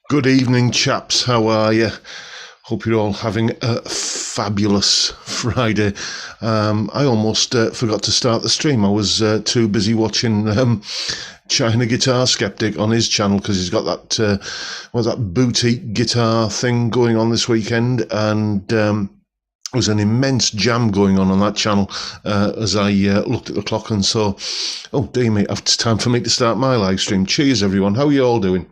Good evening, chaps. How are you? Hope you're all having a fabulous Friday. I almost forgot to start the stream. I was too busy watching China Guitar Skeptic on his channel because he's got that boutique guitar thing going on this weekend, and there was an immense jam going on that channel as I looked at the clock and saw, oh dear me, it's time for me to start my live stream. Cheers, everyone. How are you all doing?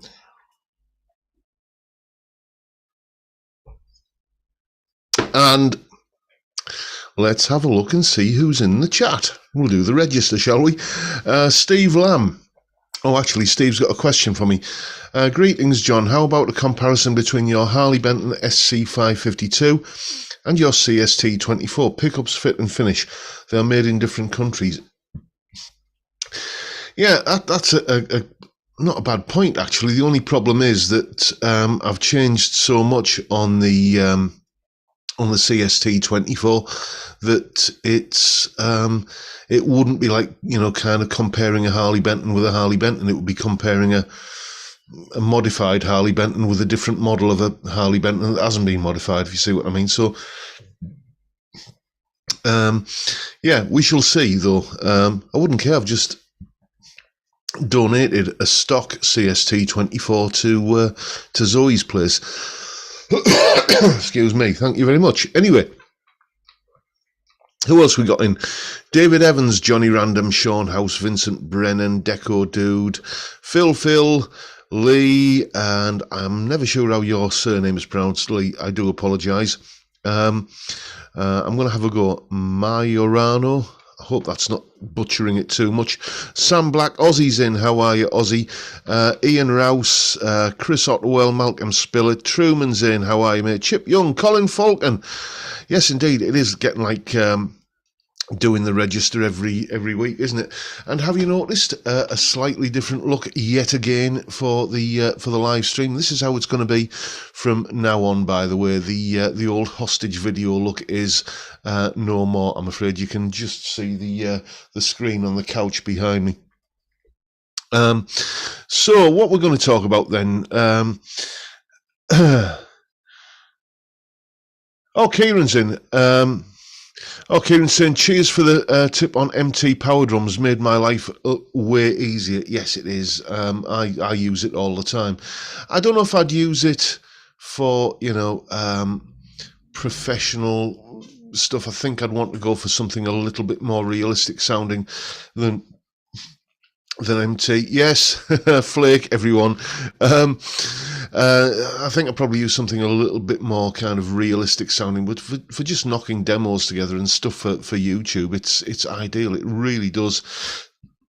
And let's have a look and see who's in the chat. We'll do the register, shall we? Steve Lamb. Oh, actually, Steve's got a question for me. Greetings, John. How about a comparison between your Harley Benton SC 552 and your CST 24? Pickups, fit and finish. They are made in different countries. Yeah, that's not a bad point, actually. The only problem is that I've changed so much on the CST 24 that it wouldn't be like, kind of comparing a Harley Benton with a Harley Benton. It would be comparing a modified Harley Benton with a different model of a Harley Benton that hasn't been modified, if you see what I mean. So, yeah, we shall see, though. I wouldn't care. I've just donated a stock CST 24 to Zoe's place. Excuse me. Thank you very much. Anyway, who else we got in? David Evans, Johnny Random, Sean House, Vincent Brennan, Deco Dude, Phil, Lee, and I'm never sure how your surname is pronounced, Lee. I do apologise. I'm going to have a go at Majorano. I hope that's not butchering it too much. Sam Black, Ozzy's in. How are you, Ozzy? Ian Rouse, Chris Otterwell, Malcolm Spillitz, Truman's in. How are you, mate? Chip Young, Colin Falcon. Yes, indeed, it is getting like doing the register every week, isn't it? And have you noticed a slightly different look yet again for the live stream? This is how it's going to be from now on. By the way, the old hostage video look is no more. I'm afraid you can just see the screen on the couch behind me. So what we're going to talk about then? Oh, Kieran's in. Kieran's saying, cheers for the tip on MT power drums. Made my life way easier. Yes, it is. I use it all the time. I don't know if I'd use it for, professional stuff. I think I'd want to go for something a little bit more realistic sounding than MT. Yes, Flake, everyone. I think I'd probably use something a little bit more kind of realistic sounding, but for just knocking demos together and stuff for YouTube, it's ideal. It really does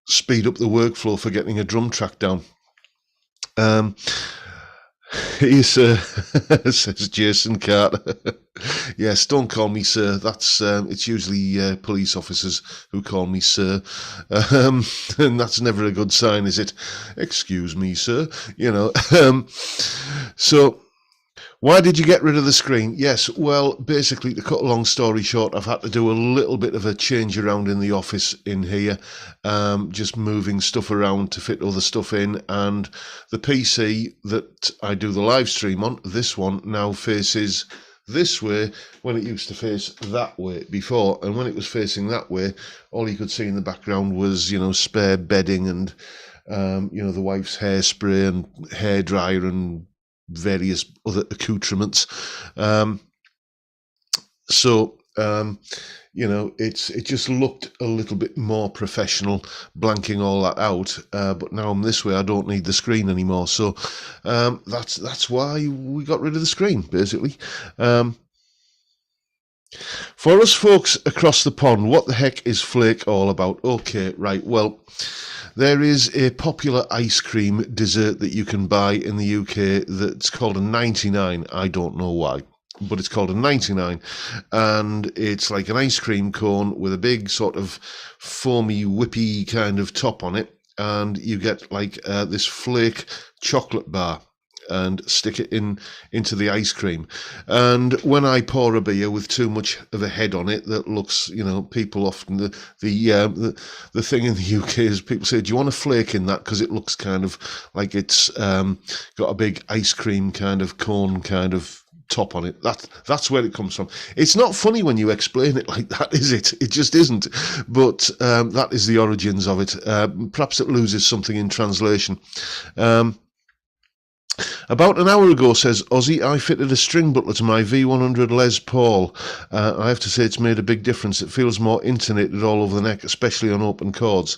speed up the workflow for getting a drum track down. Yes, says Jason Carter. Yes, don't call me sir. That's it's usually police officers who call me sir, and that's never a good sign, is it? Excuse me, sir. So why did you get rid of the screen? Yes, well, basically, to cut a long story short, I've had to do a little bit of a change around in the office in here, just moving stuff around to fit other stuff in, and the PC that I do the live stream on, this one, now faces this way when it used to face that way before, and when it was facing that way, all you could see in the background was, spare bedding and, the wife's hairspray and hairdryer and various other accoutrements. It just looked a little bit more professional, blanking all that out. But now I'm this way, I don't need the screen anymore. So that's why we got rid of the screen, basically. For us folks across the pond, what the heck is Flake all about? Okay, right, well, there is a popular ice cream dessert that you can buy in the UK that's called a 99. I don't know why, but it's called a 99. And it's like an ice cream cone with a big sort of foamy, whippy kind of top on it. And you get like this Flake chocolate bar. and stick it into the ice cream. And when I pour a beer with too much of a head on it that looks, you know, people often, the thing in the UK is people say, do you want a flake in that, because it looks kind of like it's got a big ice cream kind of cone kind of top on it. That's where it comes from. It's not funny when you explain it like that, is it? It just isn't. But that is the origins of it. Perhaps it loses something in translation. About an hour ago, says Ozzy, I fitted a string butler to my V100 Les Paul. I have to say it's made a big difference. It feels more intonated all over the neck, especially on open chords.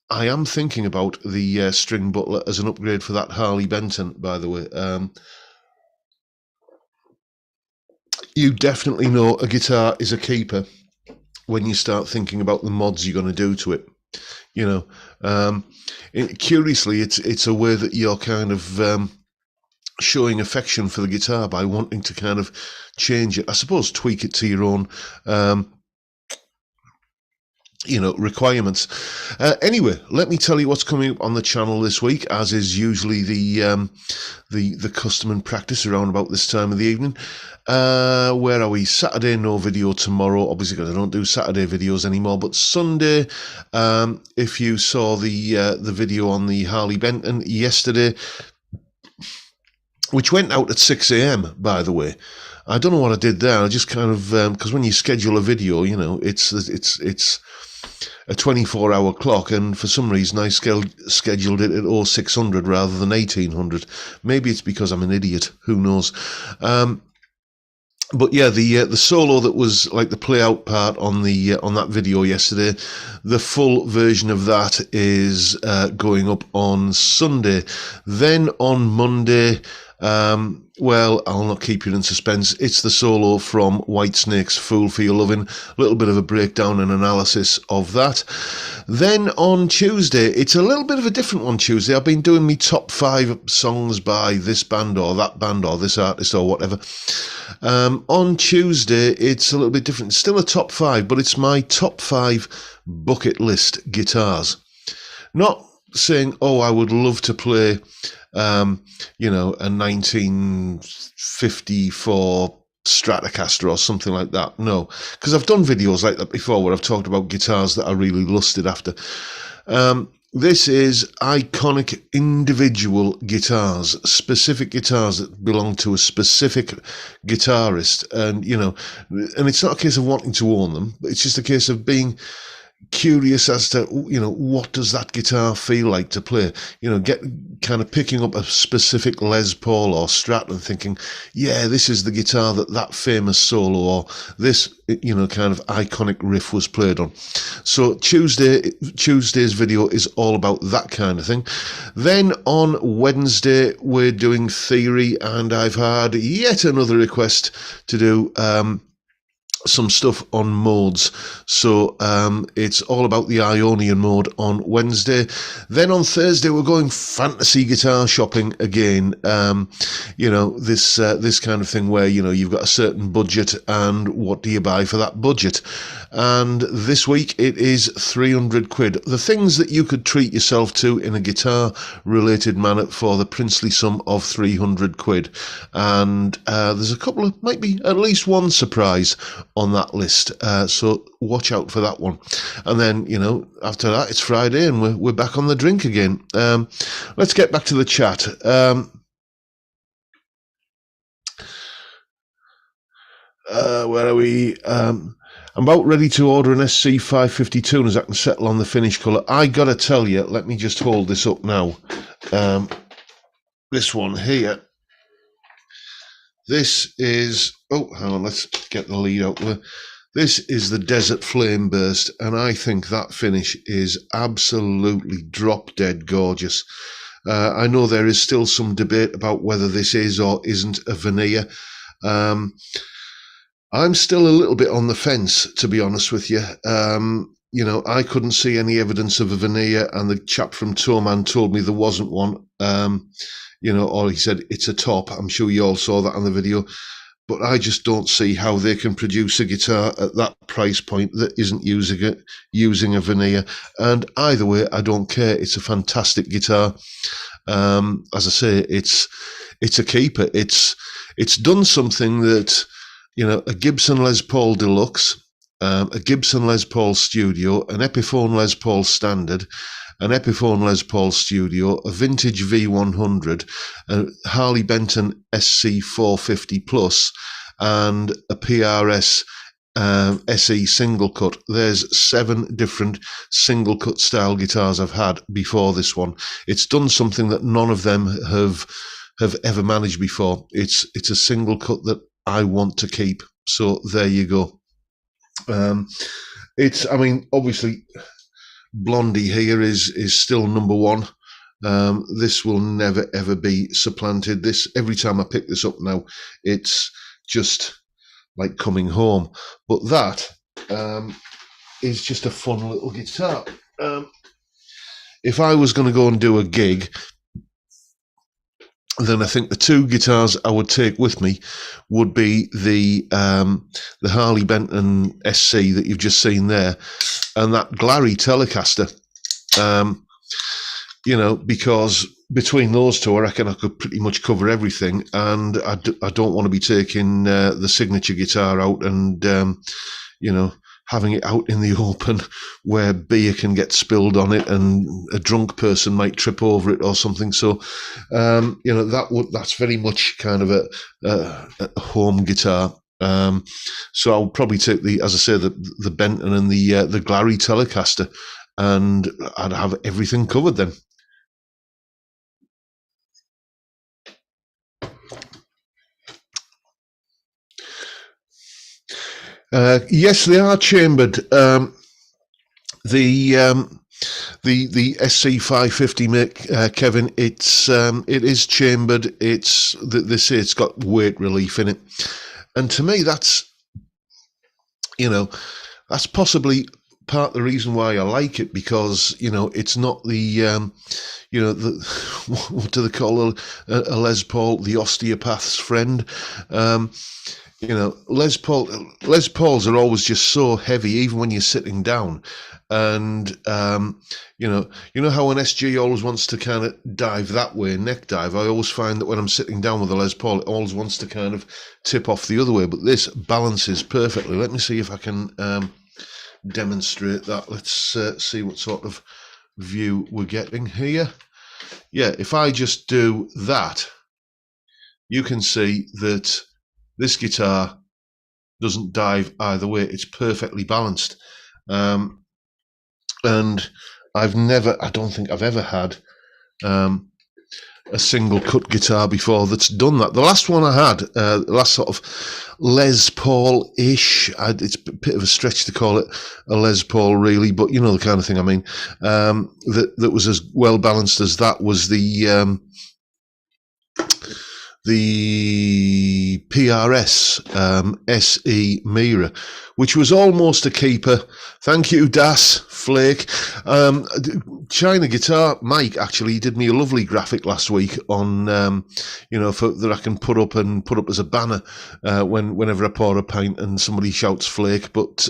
I am thinking about the string butler as an upgrade for that Harley Benton, by the way. You definitely know a guitar is a keeper when you start thinking about the mods you're going to do to it. You know, curiously, it's a way that you're kind of showing affection for the guitar by wanting to kind of change it. I suppose tweak it to your own requirements. Anyway, let me tell you what's coming up on the channel this week, as is usually the custom and practice around about this time of the evening. Where are we? Saturday, no video tomorrow, obviously, because I don't do Saturday videos anymore. But Sunday, if you saw the video on the Harley Benton yesterday, which went out at 6 a.m, by the way. I don't know what I did there. I just kind of, because when you schedule a video, you know, it's a 24-hour clock, and for some reason I scheduled it at 0600 rather than 1800. Maybe it's because I'm an idiot. Who knows? But yeah, the solo that was like the play out part on that video yesterday, the full version of that is going up on Sunday. Then on Monday, well, I'll not keep you in suspense. It's the solo from Whitesnake's Fool for Your Lovin'. A little bit of a breakdown and analysis of that. Then on Tuesday, it's a little bit of a different one Tuesday. I've been doing me top 5 songs by this band or that band or this artist or whatever. On Tuesday, it's a little bit different. It's still a top 5, but it's my top 5 bucket list guitars. Not saying, oh, I would love to play you know, a 1954 Stratocaster or something like that. No, because I've done videos like that before where I've talked about guitars that I really lusted after. This is iconic individual guitars, specific guitars that belong to a specific guitarist. And, you know, and it's not a case of wanting to own them, but it's just a case of being curious as to, you know, what does that guitar feel like to play? You know, get kind of picking up a specific Les Paul or Strat and thinking, yeah, this is the guitar that famous solo or this, you know, kind of iconic riff was played on. So Tuesday's video is all about that kind of thing. Then on Wednesday, we're doing theory, and I've had yet another request to do some stuff on modes. So it's all about the Ionian mode on Wednesday. Then on Thursday we're going fantasy guitar shopping again. You know, this kind of thing where, you know, you've got a certain budget and what do you buy for that budget? And this week it is 300 quid. The things that you could treat yourself to in a guitar related manner for the princely sum of 300 quid. And there's a couple of, might be at least one surprise on that list, so watch out for that one. And then, you know, after that it's Friday and we're back on the drink again. Let's get back to the chat. Where are we? I'm about ready to order an SC 552 as I can settle on the finish colour. I gotta tell you, let me just hold this up now. This one here. This is, oh, hang on, let's get the lead out there. This is the Desert Flame Burst, and I think that finish is absolutely drop-dead gorgeous. I know there is still some debate about whether this is or isn't a veneer. I'm still a little bit on the fence, to be honest with you. You know, I couldn't see any evidence of a veneer, and the chap from Toman told me there wasn't one. You know, or he said it's a top. I'm sure you all saw that on the video. but I just don't see how they can produce a guitar at that price point that isn't using a veneer. And either way, I don't care. It's a fantastic guitar. As I say, it's a keeper. It's done something that, you know, a Gibson Les Paul Deluxe, a Gibson Les Paul Studio, an Epiphone Les Paul Standard, an Epiphone Les Paul Studio, a vintage V100, a Harley Benton SC 450 Plus, and a PRS SE single cut. There's 7 different single cut style guitars I've had before this one. It's done something that none of them have ever managed before. It's a single cut that I want to keep. So there you go. I mean, obviously, Blondie here is still number one. This will never ever be supplanted. This, every time I pick this up now, it's just like coming home. But that is just a fun little guitar. If I was going to go and do a gig, then I think the 2 guitars I would take with me would be the Harley Benton SC that you've just seen there, and that Glary Telecaster. You know, because between those 2, I reckon I could pretty much cover everything, and I don't want to be taking the signature guitar out and, you know, having it out in the open where beer can get spilled on it and a drunk person might trip over it or something. So, you know, that's very much kind of a home guitar. So I'll probably take as I say, the Benton and the Glary Telecaster, and I'd have everything covered then. Yes, they are chambered. The SC 550 Mick, Kevin, it is chambered. They say it's got weight relief in it, and to me, that's, you know, that's possibly part of the reason why I like it, because, you know, it's not the, you know, what do they call a Les Paul, the osteopath's friend. You know, Les Pauls are always just so heavy, even when you're sitting down. And, you know how an SG always wants to kind of dive that way, neck dive. I always find that when I'm sitting down with a Les Paul, it always wants to kind of tip off the other way. But this balances perfectly. Let me see if I can demonstrate that. Let's see what sort of view we're getting here. Yeah, if I just do that, you can see that this guitar doesn't dive either way. It's perfectly balanced. And I don't think I've ever had a single cut guitar before that's done that. The last one I had, the last sort of Les Paul-ish, it's a bit of a stretch to call it a Les Paul really, but you know the kind of thing I mean, that was as well balanced as that was the PRS SE Mira, which was almost a keeper. Thank you, Das Flake. China Guitar Mike actually did me a lovely graphic last week on, you know, that I can put up as a banner whenever I pour a pint and somebody shouts Flake. But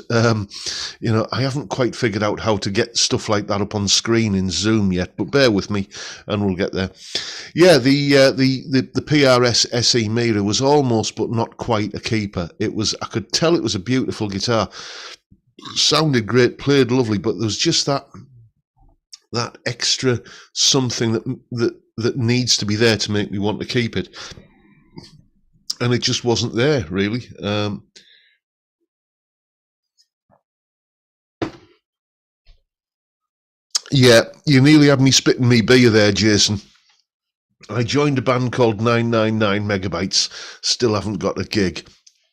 you know, I haven't quite figured out how to get stuff like that up on screen in Zoom yet. But bear with me, and we'll get there. Yeah, the PRS SE Mira was almost, but not quite, a keeper. It was. I could tell it was a beautiful guitar. Sounded great, played lovely, but there was just that extra something that needs to be there to make me want to keep it, and it just wasn't there really. Yeah, you nearly had me spitting me beer there, Jason. I joined a band called 999 Megabytes. Still haven't got a gig.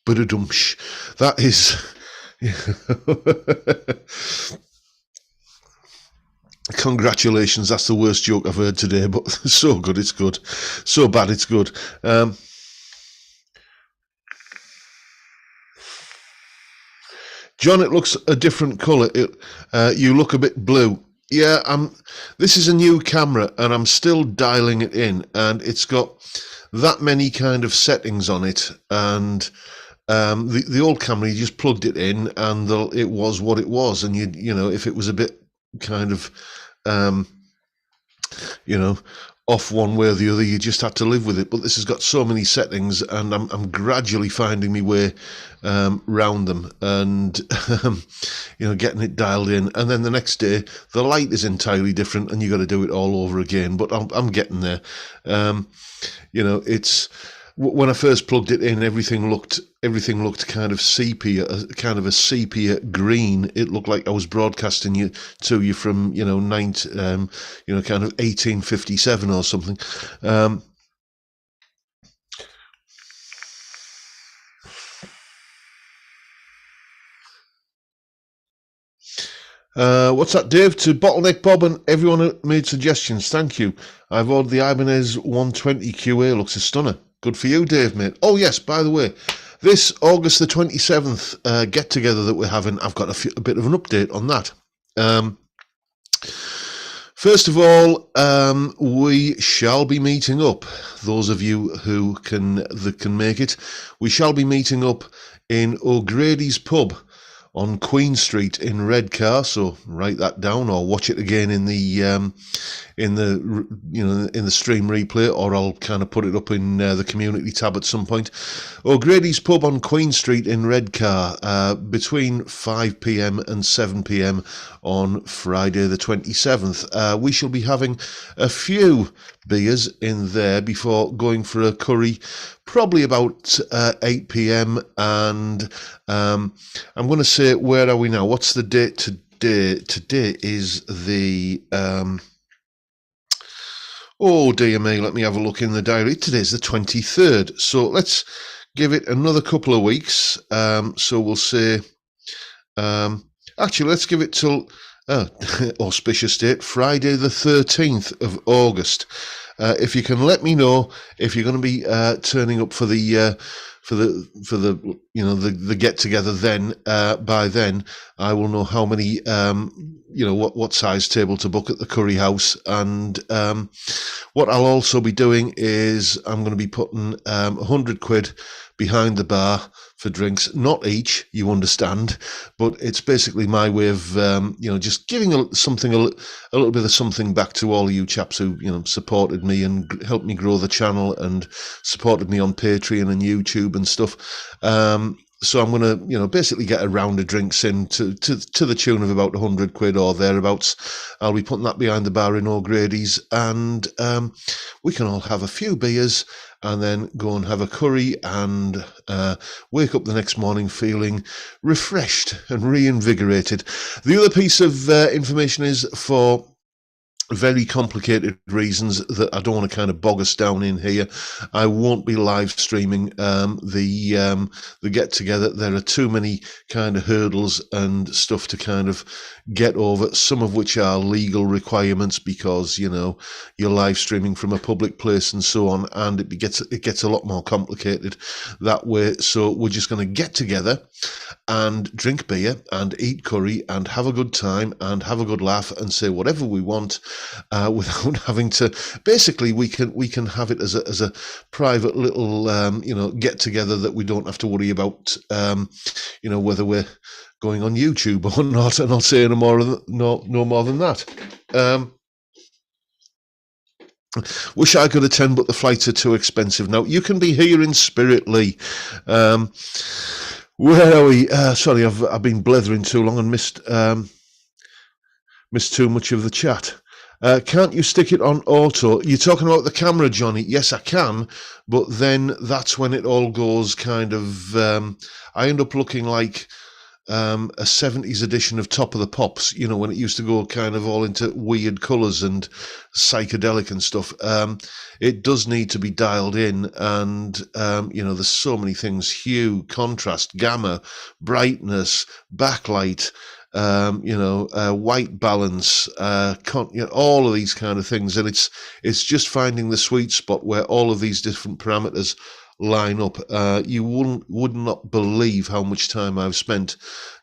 Ba-da-dumsh. That is. Congratulations, that's the worst joke I've heard today, but so good it's good, so bad it's good. John, it looks a different colour. You look a bit blue. Yeah, this is a new camera and I'm still dialing it in, and it's got that many kind of settings on it, and the old camera, you just plugged it in and it was what it was, and you know, if it was a bit kind of um, you know, off one way or the other, you just had to live with it. But this has got so many settings, and I'm gradually finding my way round them, and you know, getting it dialed in. And then the next day, the light is entirely different, and you got to do it all over again. But I'm getting there. You know, it's when I first plugged it in, everything looked kind of sepia, kind of a sepia green. It looked like I was broadcasting to you from, you know, you know, kind of 1857 or something. What's that, Dave? To Bottleneck Bob and everyone who made suggestions, thank you. I've ordered the Ibanez 120 QA. Looks a stunner. Good for you, Dave, mate. Oh, yes, by the way, this August the 27th get-together that we're having, I've got a bit of an update on that. First of all, we shall be meeting up. Those of you that can make it, we shall be meeting up in O'Grady's pub on Queen Street in Redcar. So write that down, or watch it again in the stream replay, or I'll kind of put it up in the community tab at some point. O'Grady's pub on Queen Street in Redcar, between 5 p.m. and 7 p.m. on Friday the 27th. We shall be having a few beers in there before going for a curry, probably about 8 p.m. And I'm going to say, where are we now? What's the date today? Today is the... oh dear me, let me have a look in the diary. Today's the 23rd, so let's give it another couple of weeks. So we'll say, actually, let's give it till auspicious date, Friday the 13th of August. If you can let me know if you're going to be turning up for the you know, the get together, then by then I will know how many you know, what size table to book at the curry house. And what I'll also be doing is I'm going to be putting 100 quid behind the bar for drinks, not each, you understand, but it's basically my way of you know, just giving a little bit of something back to all of you chaps who, you know, supported me and helped me grow the channel and supported me on Patreon and YouTube and stuff. So I'm going to, you know, basically get a round of drinks in to the tune of about 100 quid or thereabouts. I'll be putting that behind the bar in O'Grady's, and we can all have a few beers and then go and have a curry and wake up the next morning feeling refreshed and reinvigorated. The other piece of information is, for very complicated reasons that I don't want to kind of bog us down in here, I won't be live streaming the get together. There are too many kind of hurdles and stuff to kind of get over, some of which are legal requirements, because, you know, you're live streaming from a public place and so on, and it gets a lot more complicated that way. So we're just going to get together and drink beer and eat curry and have a good time and have a good laugh and say whatever we want, without having to. Basically, we can have it as a private little you know, get together that we don't have to worry about you know, whether we're going on YouTube or not. And I'll say no more than that. Wish I could attend, but the flights are too expensive. Now, you can be here in spirit, Lee. Where are we? Sorry, I've been blethering too long and missed too much of the chat. Can't you stick it on auto? You're talking about the camera, Johnny? Yes, I can, but then that's when it all goes kind of... I end up looking like a 70s edition of Top of the Pops, you know, when it used to go kind of all into weird colours and psychedelic and stuff. It does need to be dialed in, and you know, there's so many things: hue, contrast, gamma, brightness, backlight, you know, white balance, you know, all of these kind of things. And it's just finding the sweet spot where all of these different parameters line up. You would not believe how much time I've spent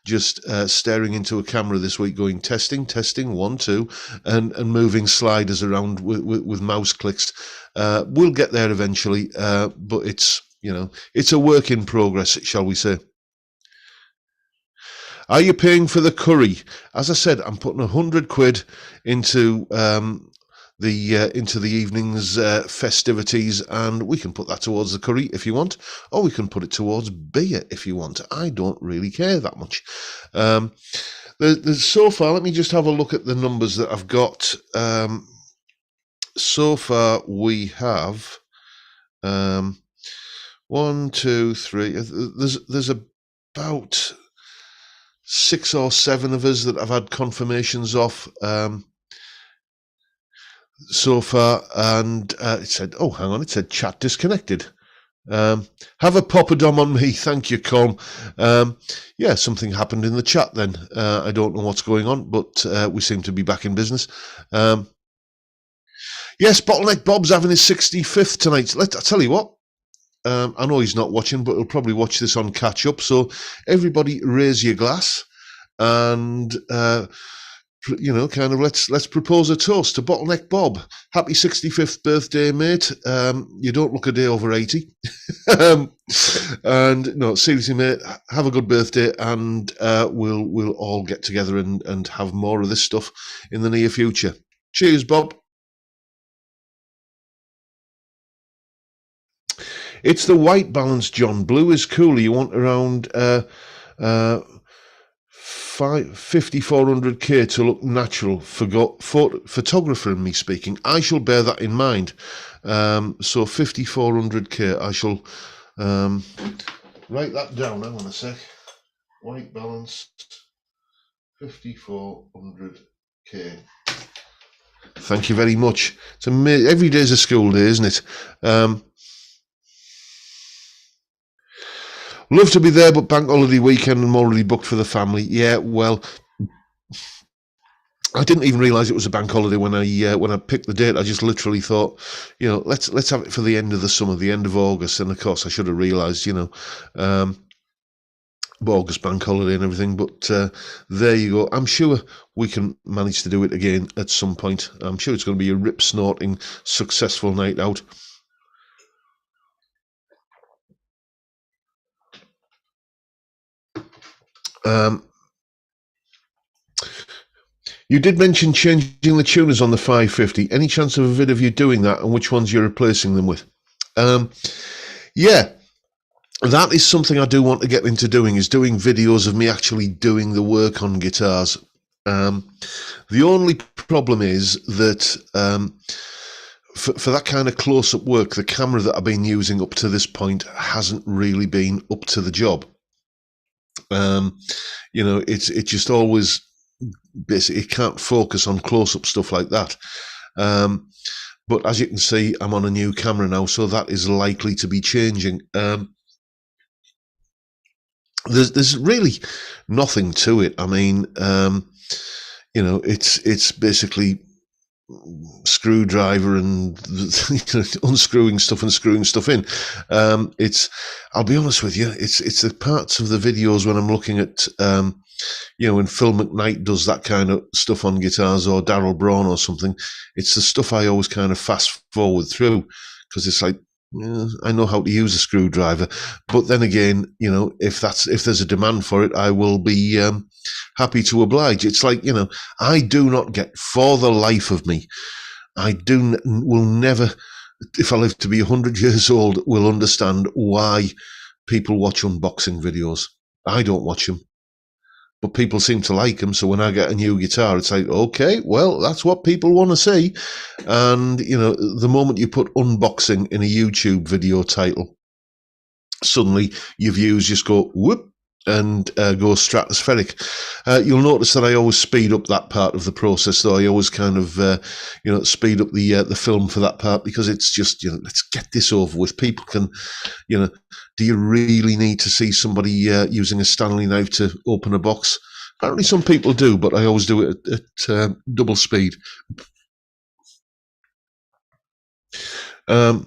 just staring into a camera this week going testing, 1, 2, and moving sliders around with mouse clicks. We'll get there eventually, but it's, it's a work in progress, shall we say. Are you paying for the curry? As I said, I'm putting £100 into into the evening's festivities, and we can put that towards the curry if you want, or we can put it towards beer if you want. I don't really care that much. There's so far, let me just have a look at the numbers that I've got. So far we have 1, 2, 3. There's about 6 or 7 of us that I've had confirmations of so far, and it said, oh, hang on, it said chat disconnected. Have a poppadom on me, thank you, Colm. Yeah, something happened in the chat then. I don't know what's going on, but we seem to be back in business. Yes, Bottleneck Bob's having his 65th tonight. I tell you what, I know he's not watching, but he'll probably watch this on catch up. So everybody raise your glass and, kind of let's propose a toast to Bottleneck Bob. Happy 65th birthday, mate. You don't look a day over 80. And no, seriously, mate, have a good birthday, and we'll all get together and have more of this stuff in the near future. Cheers, Bob. It's the white balance, John. Blue is cooler. You want around 5,400K to look natural. Photographer and me speaking. I shall bear that in mind. So 5,400K. I shall write that down. Hang on a sec. White balance, 5,400K. Thank you very much. It's amazing. Every day's a school day, isn't it? Love to be there, but bank holiday weekend and I'm already booked for the family. Yeah, well, I didn't even realise it was a bank holiday when I picked the date. I just literally thought, let's have it for the end of the summer, the end of August. And of course, I should have realised, August bank holiday and everything. But there you go. I'm sure we can manage to do it again at some point. I'm sure it's going to be a rip-snorting, successful night out. You did mention changing the tuners on the 550. Any chance of a vid of you doing that, and which ones you're replacing them with? Yeah, that is something I do want to get into doing, is doing videos of me actually doing the work on guitars. The only problem is that for that kind of close-up work, the camera that I've been using up to this point hasn't really been up to the job. It's just always, basically, it can't focus on close-up stuff like that. But as you can see, I'm on a new camera now, so that is likely to be changing. There's really nothing to it. I mean, it's basically screwdriver and unscrewing stuff and screwing stuff in. I'll be honest with you, it's the parts of the videos when I'm looking at when Phil McKnight does that kind of stuff on guitars, or Darryl Braun or something. It's the stuff I always kind of fast forward through, because it's like, I know how to use a screwdriver. But then again, if there's a demand for it, I will be happy to oblige. It's like, I do not get, for the life of me, will never, if I live to be 100 years old, will understand why people watch unboxing videos. I don't watch them, but people seem to like them. So when I get a new guitar, it's like, okay, well, that's what people want to see. And, the moment you put unboxing in a YouTube video title, suddenly your views just go whoop and go stratospheric. You'll notice that I always speed up that part of the process, though. I always kind of, speed up the film for that part, because it's just, let's get this over with. People can, do you really need to see somebody using a Stanley knife to open a box? Apparently some people do, but I always do it at double speed. What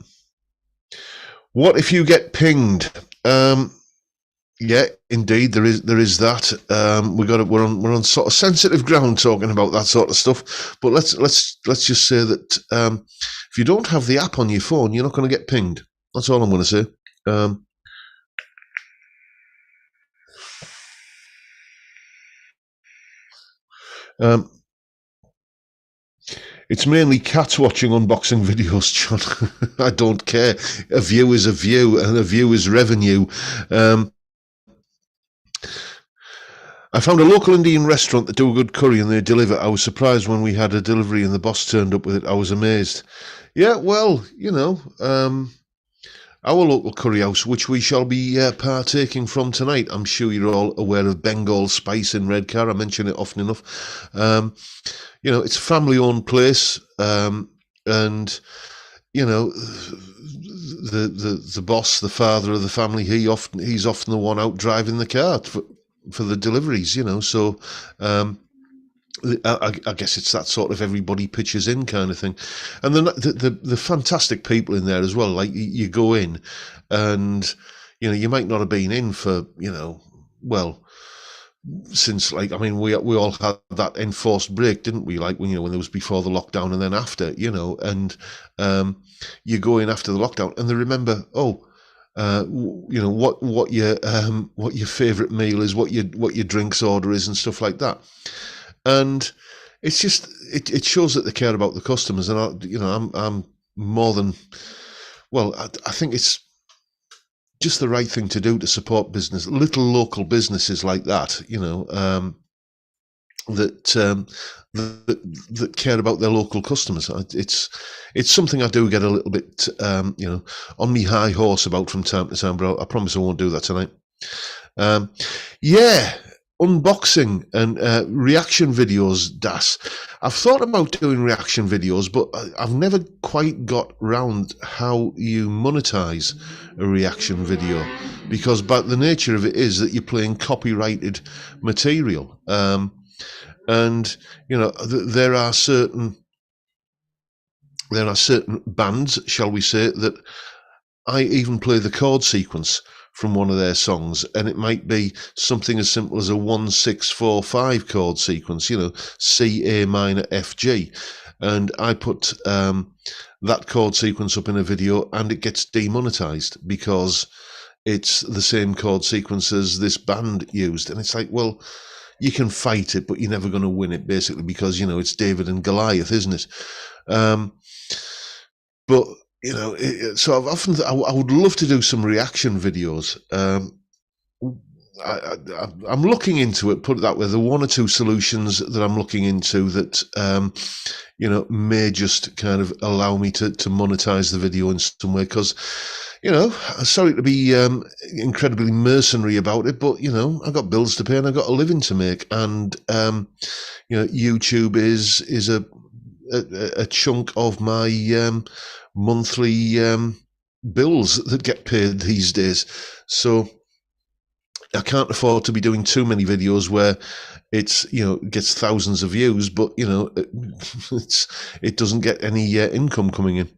if you get pinged? Yeah, indeed, there is that. We're on sort of sensitive ground talking about that sort of stuff. But let's just say that if you don't have the app on your phone, you're not going to get pinged. That's all I'm going to say. Um, um, it's mainly cats watching unboxing videos, John. I don't care. A view is a view, and a view is revenue. Um, I found a local Indian restaurant that do a good curry and they deliver. I was surprised when we had a delivery and the boss turned up with it. I was amazed. Yeah, well, our local curry house, which we shall be partaking from tonight. I'm sure you're all aware of Bengal Spice in Redcar. I mention it often enough. It's a family-owned place, and the boss, the father of the family, he's often the one out driving the car for the deliveries. So. I guess it's that sort of everybody pitches in kind of thing, and then the fantastic people in there as well. Like you go in, and you might not have been in for well since we all had that enforced break, didn't we? Like when there was before the lockdown and then after, and you go in after the lockdown and they remember what your favorite meal is, what your drinks order is, and stuff like that. And it's just it shows that they care about the customers, and I'm more than well. I think it's just the right thing to do to support little local businesses like that. That care about their local customers. It's something I do get a little bit on me high horse about from time to time, but I promise I won't do that tonight. Yeah. Unboxing and reaction videos, Das. I've thought about doing reaction videos, but I've never quite got round how you monetize a reaction video, because but the nature of it is that you're playing copyrighted material, and there are certain bands, shall we say, that I even play the chord sequence from one of their songs, and it might be something as simple as a 1-6-4-5 chord sequence, C, A minor, F, G, and I put that chord sequence up in a video and it gets demonetized because it's the same chord sequence as this band used. And it's like, well, you can fight it, but you're never going to win it, basically, because it's David and Goliath, isn't it? But so I would love to do some reaction videos. I'm looking into it, put it that way. There are one or two solutions that I'm looking into that, may just kind of allow me to monetize the video in some way. Because, sorry to be incredibly mercenary about it, but, I've got bills to pay and I've got a living to make. And, YouTube is a chunk of my monthly bills that get paid these days. So I can't afford to be doing too many videos where it's gets thousands of views, but it doesn't get any income coming in.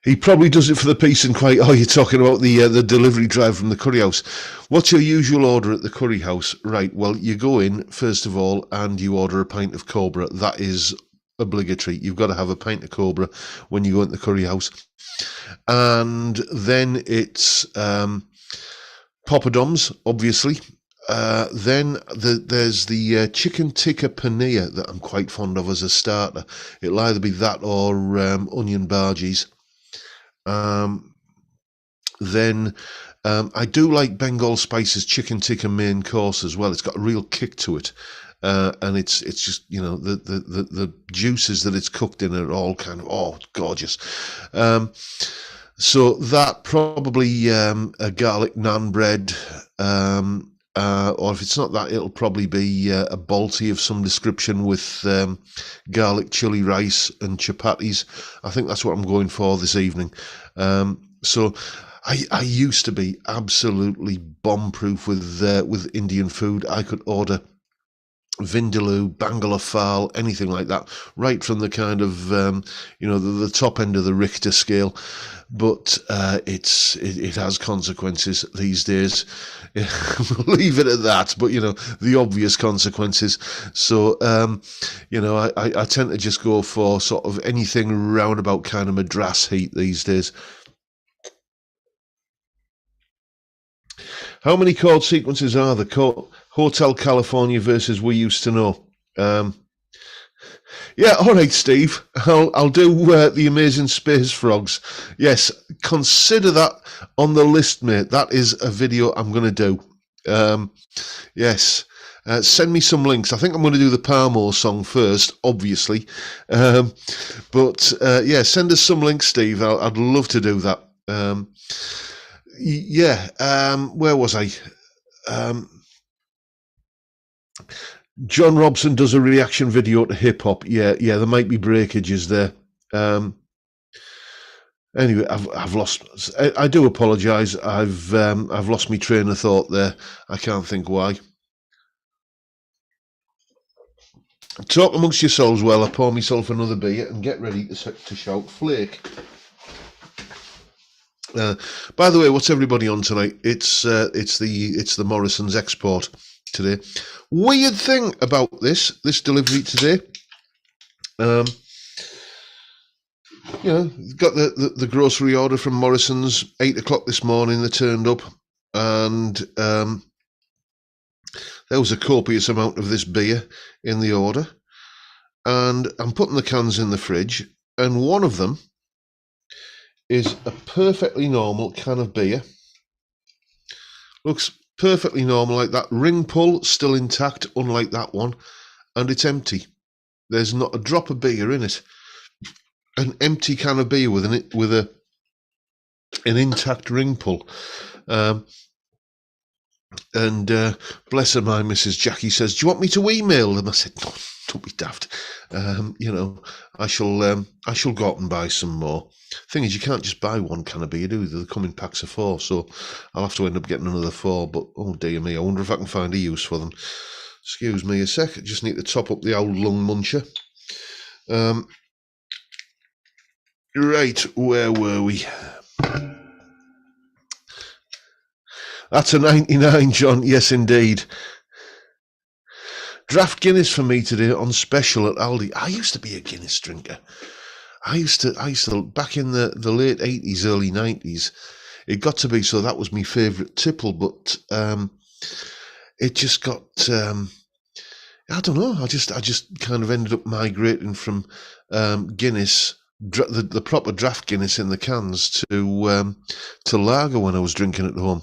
He probably does it for the peace and quiet. Oh, you're talking about the delivery drive from the curry house. What's your usual order at the curry house? Right, well, you go in, first of all, and you order a pint of Cobra. That is obligatory. You've got to have a pint of Cobra when you go into the curry house. And then it's poppadoms, obviously. Then there's the chicken tikka paneer that I'm quite fond of as a starter. It'll either be that or onion bhajis. Then I do like Bengal Spice's chicken tikka main course as well. It's got a real kick to it, and it's just the juices that it's cooked in are all kind of gorgeous. So that probably a garlic naan bread, or if it's not that, it'll probably be a balti of some description with garlic chili rice and chapatis. I think that's what I'm going for this evening. So I used to be absolutely bomb-proof with Indian food. I could order Vindaloo, Bangalore, anything like that, right from the kind of the top end of the Richter scale. But it has consequences these days. Leave it at that. But the obvious consequences. So I tend to just go for sort of anything roundabout kind of Madras heat these days. How many chord sequences are there? Hotel California versus We Used to Know. Yeah, all right, Steve. I'll do the Amazing Space Frogs. Yes, consider that on the list, mate. That is a video I'm going to do. Yes. Send me some links. I think I'm going to do the Palmo song first, obviously. But yeah, send us some links, Steve. I'd love to do that. Where was I? John Robson does a reaction video to hip hop. Yeah, there might be breakages there. Anyway, I've lost. I do apologise. I've lost my train of thought there. I can't think why. Talk amongst yourselves while I pour myself another beer and get ready to shout flake. By the way, what's everybody on tonight? It's the Morrison's export today. Weird thing about this delivery today. Got the grocery order from Morrison's 8 o'clock this morning. They turned up, and there was a copious amount of this beer in the order, and I'm putting the cans in the fridge, and one of them is a perfectly normal can of beer. Looks perfectly normal, like that. Ring pull still intact, unlike that one, and it's empty. There's not a drop of beer in it. An empty can of beer with an intact ring pull. And bless her, my Mrs. Jackie says, "Do you want me to email them?" I said, "No, don't be daft. I shall go out and buy some more." Thing is, you can't just buy one can of beer, do you? They come in packs of 4, so I'll have to end up getting another 4. But oh dear me, I wonder if I can find a use for them. Excuse me a sec. I just need to top up the old lung muncher. Right, where were we? That's a 99, John. Yes, indeed. Draft Guinness for me today on special at Aldi. I used to be a Guinness drinker. I used to back in the late 80s, early 90s. It got to be so that was my favourite tipple, but it just got. I don't know. I just kind of ended up migrating from Guinness, the proper draft Guinness in the cans, to lager when I was drinking at home.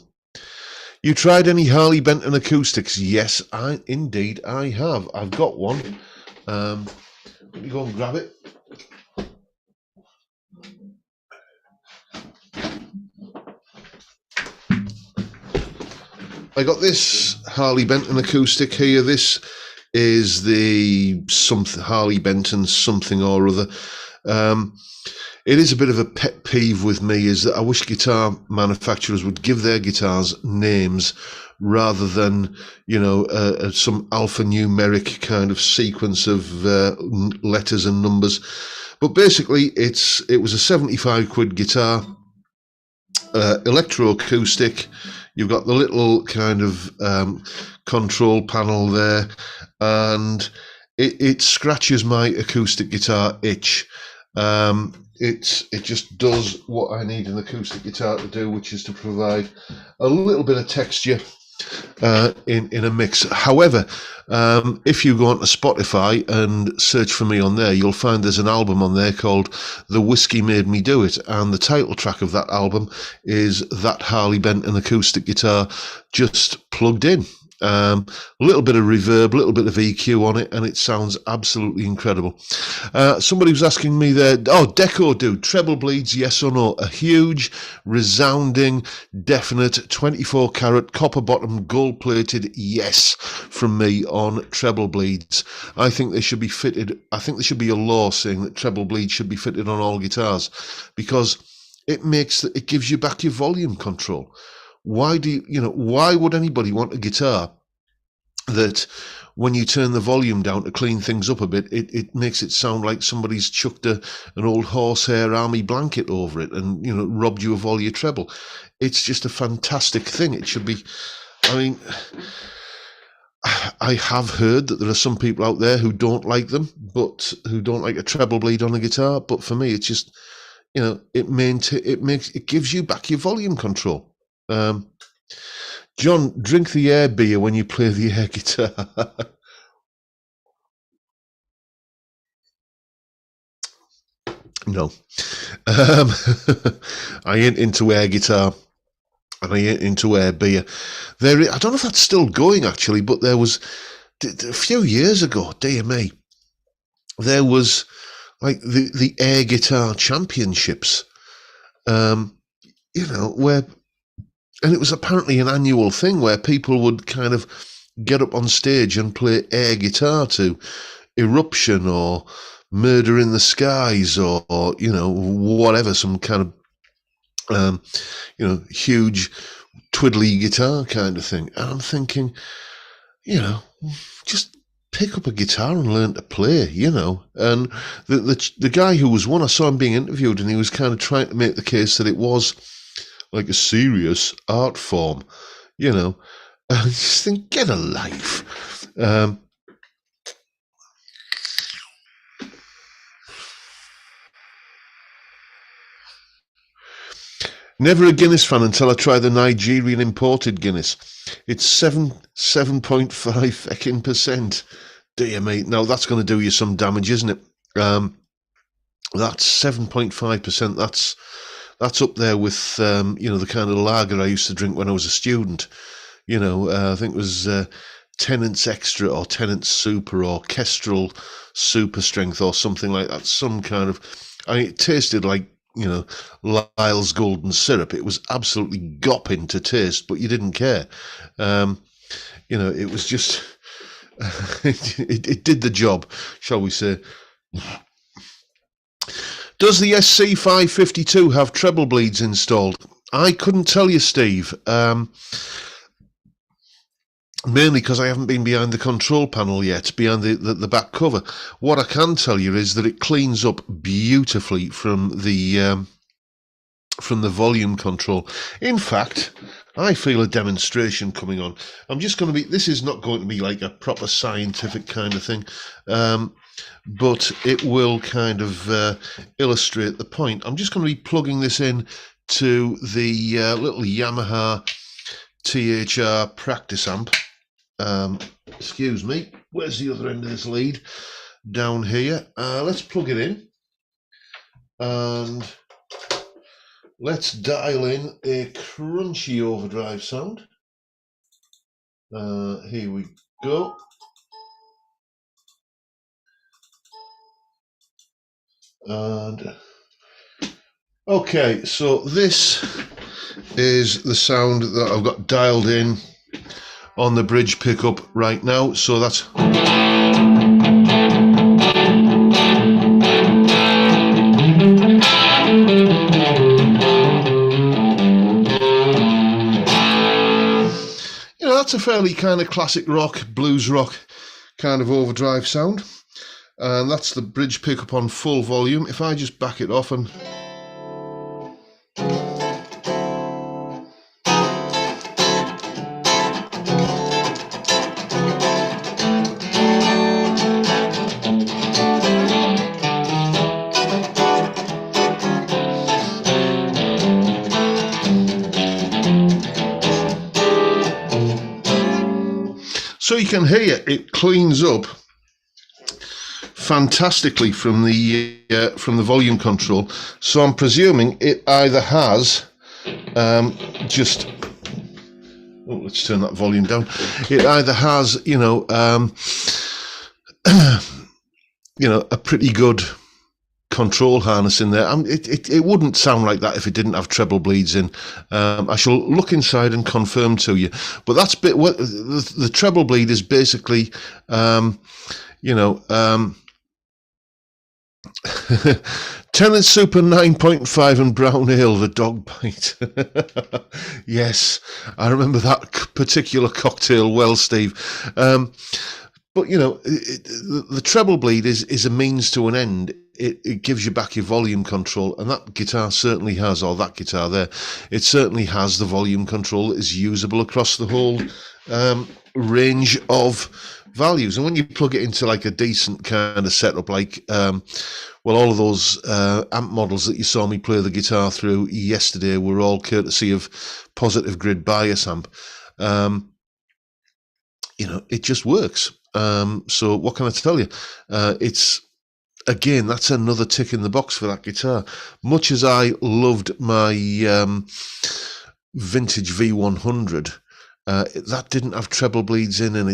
You tried any Harley Benton acoustics? Yes, indeed I have. I've got one. Let me go and grab it. I got this Harley Benton acoustic here. This is the Harley Benton something or other. It is a bit of a pet peeve with me, is that I wish guitar manufacturers would give their guitars names rather than, some alphanumeric kind of sequence of letters and numbers. But basically, it was a 75 quid guitar, electroacoustic. You've got the little kind of control panel there, and it scratches my acoustic guitar itch. It just does what I need an acoustic guitar to do, which is to provide a little bit of texture in a mix. However, if you go onto Spotify and search for me on there, you'll find there's an album on there called The Whiskey Made Me Do It, and the title track of that album is that Harley Benton acoustic guitar just plugged in. A little bit of reverb, a little bit of EQ on it, and it sounds absolutely incredible. Somebody was asking me there, Deco Dude, treble bleeds, yes or no? A huge, resounding, definite 24 karat copper bottom, gold plated yes from me on treble bleeds. I think they should be fitted. I think there should be a law saying that treble bleeds should be fitted on all guitars, because it gives you back your volume control. Why would anybody want a guitar that when you turn the volume down to clean things up a bit, it makes it sound like somebody's chucked an old horsehair army blanket over it and, you know, robbed you of all your treble. It's just a fantastic thing. It should be, I mean, I have heard that there are some people out there who don't like them, but who don't like a treble bleed on a guitar. But for me, it's just, you know, it gives you back your volume control. John, drink the air beer when you play the air guitar. No. I ain't into air guitar, and I ain't into air beer. I don't know if that's still going, actually, but there was, a few years ago, dear me, there was, like, the air guitar championships, you know, where... And it was apparently an annual thing where people would kind of get up on stage and play air guitar to Eruption or Murder in the Skies or you know, whatever, some kind of, you know, huge twiddly guitar kind of thing. And I'm thinking, you know, just pick up a guitar and learn to play, you know. And the guy who was one, I saw him being interviewed, and he was kind of trying to make the case that it was like a serious art form, you know. I just think, get a life. Never a Guinness fan until I try the Nigerian imported Guinness. It's 7.5 feckin' percent. Dear me, now that's going to do you some damage, isn't it? That's 7.5%. That's up there with, you know, the kind of lager I used to drink when I was a student. You know, I think it was Tennent's Extra or Tennent's Super or Kestrel Super Strength or something like that. Some kind of... I mean, it tasted like, you know, Lyle's Golden Syrup. It was absolutely gopping to taste, but you didn't care. You know, it was just... it did the job, shall we say. Does the SC 552 have treble bleeds installed? I couldn't tell you, Steve. Mainly because I haven't been behind the control panel yet, behind the back cover. What I can tell you is that it cleans up beautifully from the volume control. In fact, I feel a demonstration coming on. I'm just going to be... This is not going to be like a proper scientific kind of thing. But it will kind of illustrate the point. I'm just going to be plugging this in to the little Yamaha THR practice amp. Excuse me, where's the other end of this lead? Down here. Let's plug it in and let's dial in a crunchy overdrive sound. Here we go. And okay, so this is the sound that I've got dialed in on the bridge pickup right now. So that's... You know, that's a fairly kind of classic rock, blues rock kind of overdrive sound. And that's the bridge pickup on full volume. If I just back it off and... So you can hear it cleans up fantastically from the volume control. So I'm presuming it either has just... Oh, let's turn that volume down. It either has, you know, you know, a pretty good control harness in there. It wouldn't sound like that if it didn't have treble bleeds in. I shall look inside and confirm to you. But that's what the treble bleed is basically, you know, Tennant Super 9.5 and Brown Ale, the dog bite. Yes, I remember that particular cocktail well, Steve. But, you know, the treble bleed is a means to an end. It gives you back your volume control, and that guitar certainly has, or that guitar there, it certainly has the volume control that is usable across the whole range of values. And when you plug it into like a decent kind of setup, like, well, all of those amp models that you saw me play the guitar through yesterday were all courtesy of Positive Grid Bias amp. You know, it just works. So what can I tell you? It's, again, that's another tick in the box for that guitar. Much as I loved my vintage V100, that didn't have treble bleeds in, and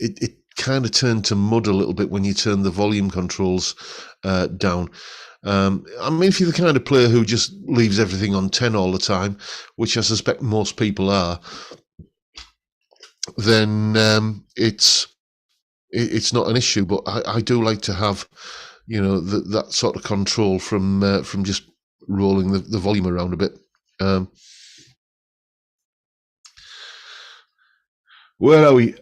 it kind of turned to mud a little bit when you turn the volume controls down. I mean, if you're the kind of player who just leaves everything on 10 all the time, which I suspect most people are, then it's not an issue. But I do like to have, you know, that sort of control from just rolling the volume around a bit. Where are we?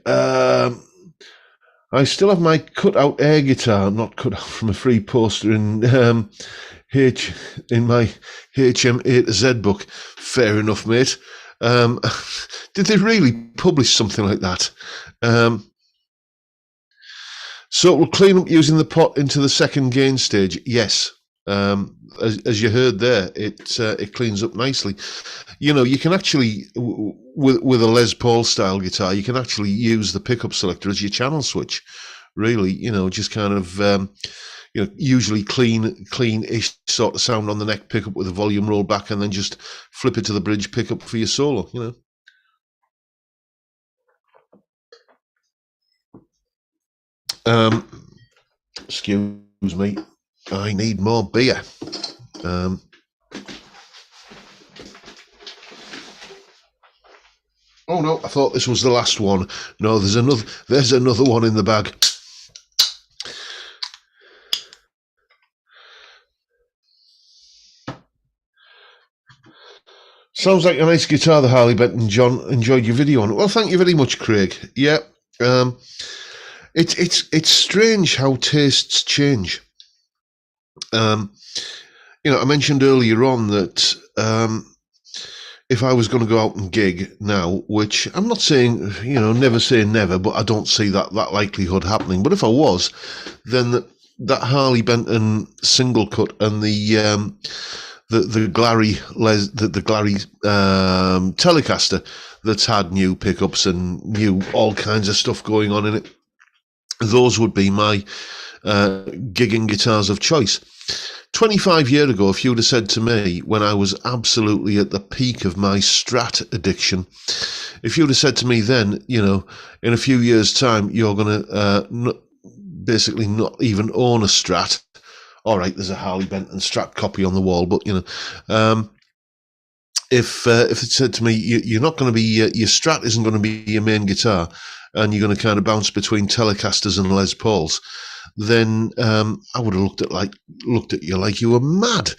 I still have my cut-out air guitar, not cut out from a free poster in my HM A to Z book. Fair enough, mate. Did they really publish something like that? So it will clean up using the pot into the second gain stage. Yes. As you heard there, it cleans up nicely. You know, you can actually, with a Les Paul style guitar, you can actually use the pickup selector as your channel switch. Really, you know, just kind of, you know, usually clean-ish sort of sound on the neck pickup with a volume roll back, and then just flip it to the bridge pickup for your solo. You know. Excuse me, I need more beer. Oh no, I thought this was the last one. No, there's another one in the bag. Sounds like a nice guitar, the Harley Benton. John, enjoyed your video on it. Well, thank you very much, Craig. Yeah, it's strange how tastes change. You know, I mentioned earlier on that if I was going to go out and gig now, which I'm not saying, you know, never say never, but I don't see that likelihood happening. But if I was, then that Harley Benton single cut and the Glary Telecaster that's had new pickups and new all kinds of stuff going on in it, those would be my gigging guitars of choice. 25 years ago, if you'd have said to me, when I was absolutely at the peak of my Strat addiction, if you'd have said to me then, you know, in a few years' time, you're going to basically not even own a Strat. All right, there's a Harley Benton Strat copy on the wall, but, you know, if it said to me, you're not going to be, your Strat isn't going to be your main guitar, and you're going to kind of bounce between Telecasters and Les Pauls, then I would have looked at you like you were mad.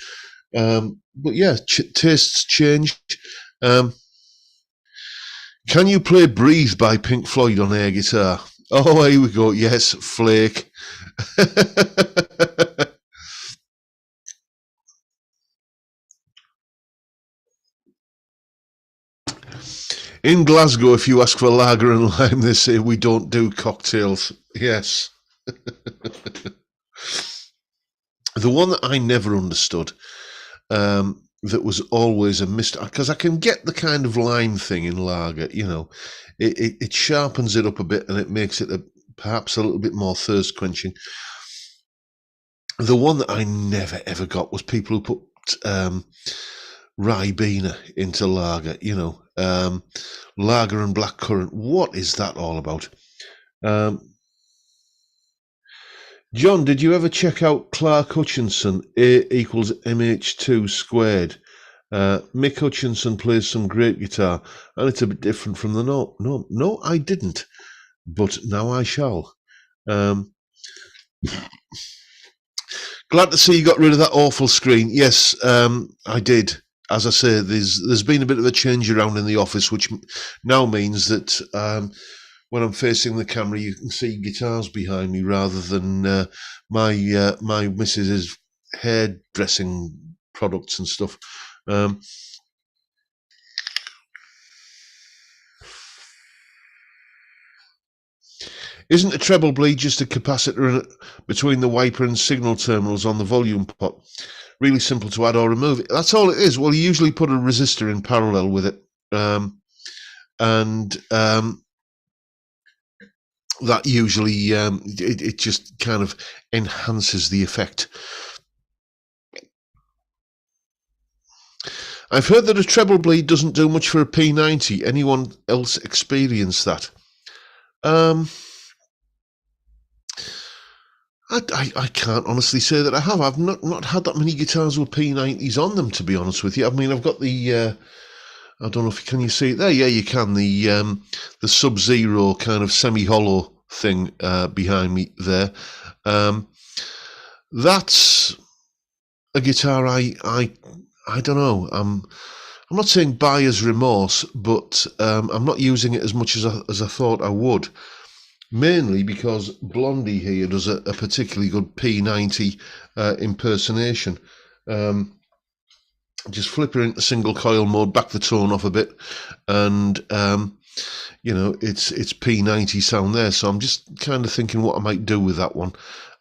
But yeah, tastes change. Can you play "Breathe" by Pink Floyd on air guitar? Oh, here we go. Yes, Flake. In Glasgow, if you ask for lager and lime, they say we don't do cocktails. Yes. The one that I never understood, that was always a mystery, because I can get the kind of lime thing in lager, you know, it sharpens it up a bit and it makes it perhaps a little bit more thirst quenching. The one that I never ever got was people who put Ribena into lager, you know, lager and blackcurrant. What is that all about? John, did you ever check out Clark Hutchinson, A equals MH2 squared? Mick Hutchinson plays some great guitar, and it's a bit different from the note. No, I didn't, but now I shall. Glad to see you got rid of that awful screen. Yes, I did. As I say, there's been a bit of a change around in the office, which now means that when I'm facing the camera, you can see guitars behind me rather than my missus's hairdressing products and stuff. Isn't a treble bleed just a capacitor between the wiper and signal terminals on the volume pot? Really simple to add or remove. That's all it is. Well, you usually put a resistor in parallel with it, and that usually it just kind of enhances the effect. I've heard that a treble bleed doesn't do much for a P90. Anyone else experience that? I can't honestly say that I have. I've not had that many guitars with P90s on them, to be honest with you. I mean, I've got the I don't know if can you see it there. Yeah, you can. The Sub-Zero kind of semi-hollow thing behind me there. That's a guitar I don't know. I'm not saying buyer's remorse, but I'm not using it as much as I thought I would. Mainly because Blondie here does a particularly good P90 impersonation. Just flip her into single coil mode, back the tone off a bit, and you know, it's P90 sound there. So I'm just kind of thinking what I might do with that one.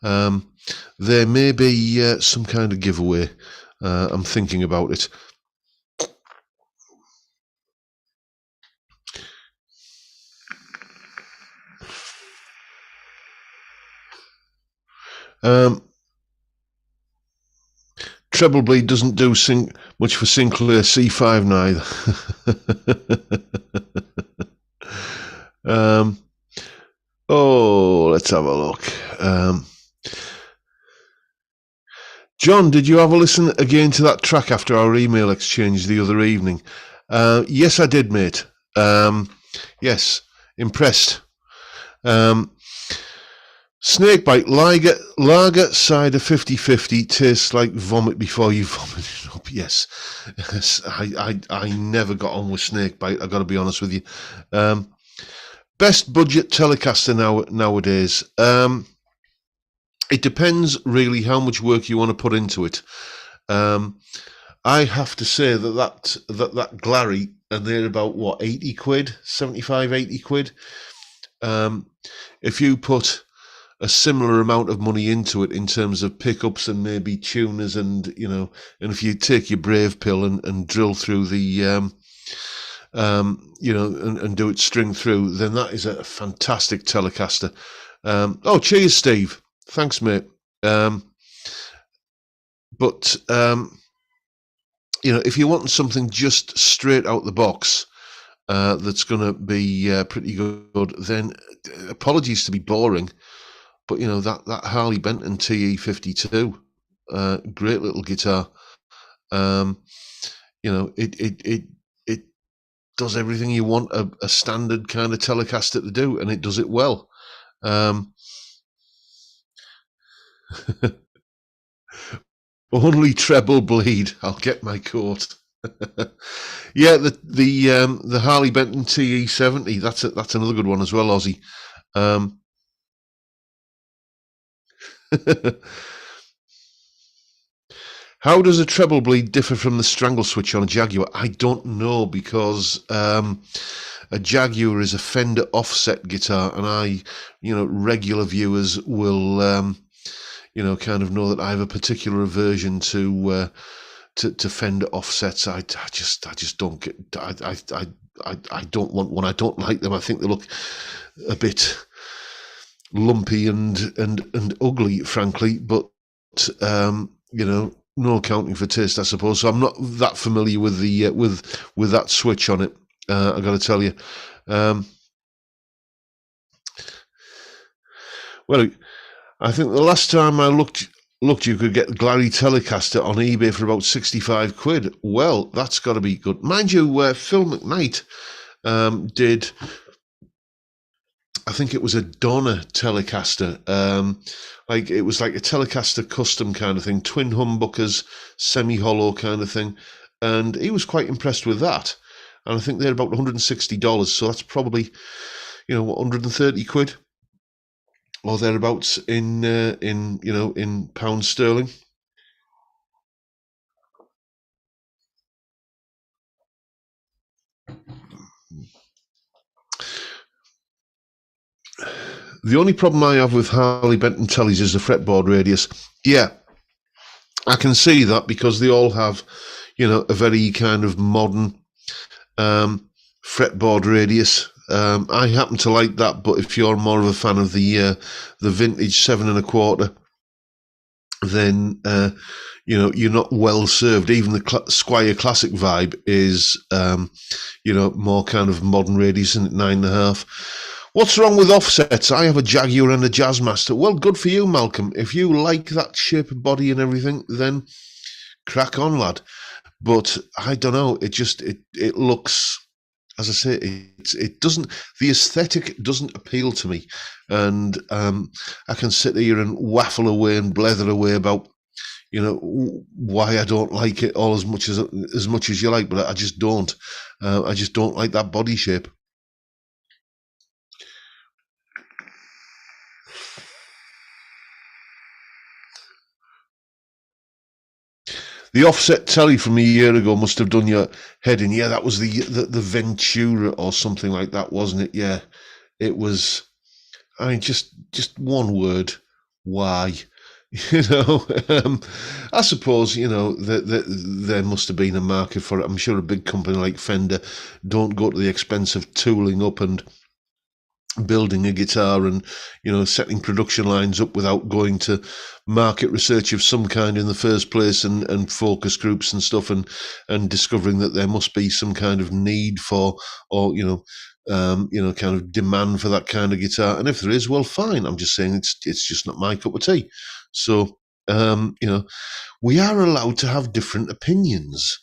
There may be some kind of giveaway. I'm thinking about it. Treble bleed doesn't do much for Sinclair C5 neither. Oh, let's have a look. John, did you have a listen again to that track after our email exchange the other evening? Yes, I did, mate. Yes, impressed. Snakebite, lager, cider, 50-50, tastes like vomit before you vomit it up. Yes, I never got on with Snakebite, I've got to be honest with you. Best budget Telecaster nowadays. It depends really how much work you want to put into it. I have to say that Glary, and they're about, what, 80 quid? 75, 80 quid? If you put a similar amount of money into it in terms of pickups and maybe tuners, and you know, and if you take your brave pill and drill through the you know, and do it string through, then that is a fantastic Telecaster. Oh, cheers, Steve. Thanks, mate. But you know, if you want something just straight out the box that's going to be pretty good, then apologies to be boring, but you know, that Harley Benton TE52, great little guitar. You know, it does everything you want a standard kind of Telecaster to do, and it does it well. Only treble bleed. I'll get my coat. Yeah, the Harley Benton TE70. That's another good one as well, Ozzy. How does a treble bleed differ from the strangle switch on a Jaguar? I don't know, because a Jaguar is a Fender offset guitar, and you know, regular viewers will you know, kind of know that I have a particular aversion to Fender offsets. I just don't get. I don't want one. I don't like them. I think they look a bit lumpy and ugly, frankly. But you know, no accounting for taste, I suppose. So I'm not that familiar with the with that switch on it. I got to tell you. Well, I think the last time I looked, you could get the Glary Telecaster on eBay for about 65 quid. Well, that's got to be good. Mind you, Phil McKnight did I think it was a Donner Telecaster. Like it was like a Telecaster custom kind of thing, twin humbuckers, semi-hollow kind of thing. And he was quite impressed with that. And I think they're about $160. So that's probably, 130 quid or thereabouts in pounds sterling. The only problem I have with Harley Benton tellies is the fretboard radius. Yeah, I can see that because they all have, a very kind of modern fretboard radius. I happen to like that, but if you're more of a fan of the vintage 7 1/4, then you're not well served. Even the Squire Classic vibe is more kind of modern radius, and 9.5. What's wrong with offsets? I have a Jaguar and a Jazzmaster. Well, good for you, Malcolm. If you like that shape of body and everything, then crack on, lad. But I don't know. It looks, as I say, it doesn't. The aesthetic doesn't appeal to me, and I can sit here and waffle away and blether away about why I don't like it all as much as you like, but I just don't. I just don't like that body shape. The offset telly from a year ago must have done your head in. Yeah, that was the Ventura or something like that, wasn't it? Yeah, it was. I mean, just one word. Why? I suppose there must have been a market for it. I'm sure a big company like Fender don't go to the expense of tooling up and building a guitar and setting production lines up without going to market research of some kind in the first place, and focus groups and stuff, and discovering that there must be some kind of need for, or kind of demand for that kind of guitar. And if there is, well, fine. I'm just saying it's just not my cup of tea. So we are allowed to have different opinions,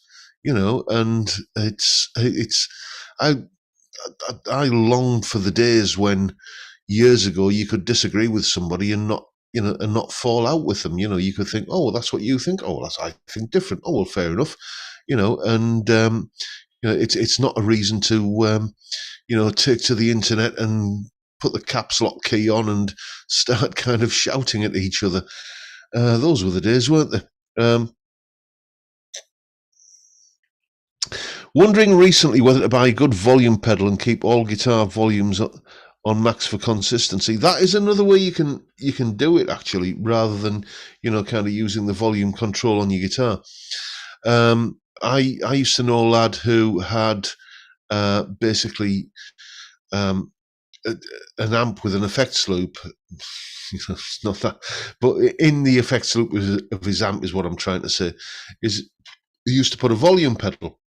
and I long for the days when years ago you could disagree with somebody and not fall out with them. You could think, oh, well, that's what you think. Oh, well, I think different. Oh, well, fair enough. And it's not a reason to take to the internet and put the caps lock key on and start kind of shouting at each other. Those were the days, weren't they? Wondering recently whether to buy a good volume pedal and keep all guitar volumes on max for consistency. That is another way you can do it, actually, rather than kind of using the volume control on your guitar. I used to know a lad who had basically an amp with an effects loop. It's not that, but in the effects loop of his amp is what I'm trying to say. Is he used to put a volume pedal.